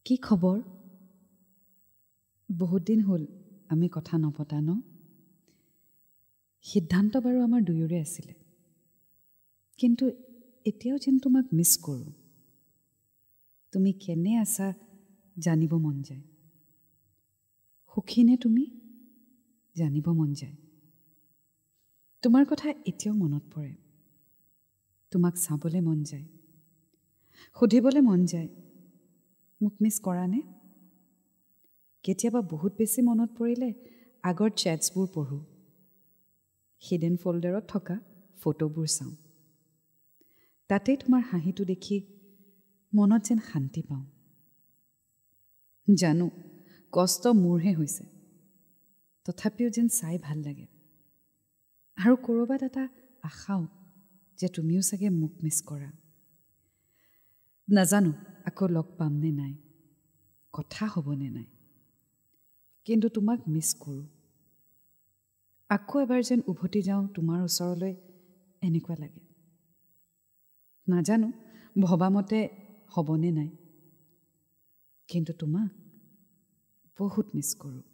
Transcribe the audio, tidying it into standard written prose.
কি খবৰ? বহুত দিন হ'ল আমি কথা নপতা ন? সিদ্ধান্ত বাৰু আমাৰ দুয়োৰে আছিলে, কিন্তু এতিয়াও যেন তোমাক মিছ কৰোঁ। তুমি কেনে আছা জানিব মন যায়। সুখীনে তুমি জানিব মন যায়। তোমাৰ কথা এতিয়াও মনত পৰে। তোমাক চাবলৈ মন যায়, সুধিবলৈ মন যায়, মোক মিছ কৰা নে? কেতিয়াবা বহুত বেছি মনত পৰিলে আগৰ চেটছবোৰ পঢ়োঁ, হিডেন ফল্ডাৰত থকা ফটোবোৰ চাওঁ। তাতেই তোমাৰ হাঁহিটো দেখি মনত যেন শান্তি পাওঁ। জানো কষ্ট মোৰহে হৈছে, তথাপিও যেন চাই ভাল লাগে। আৰু ক'ৰবাত এটা আশাও যে তুমিও চাগে মোক মিছ কৰা। নাজানো আকৌ লগ পামনে নাই, কথা হ'বনে নাই, কিন্তু তোমাক মিছ কৰোঁ। আকৌ এবাৰ যেন উভতি যাওঁ তোমাৰ ওচৰলৈ, এনেকুৱা লাগে। নাজানো ভবামতে হ'বনে নাই, কিন্তু তোমাক বহুত মিছ কৰোঁ।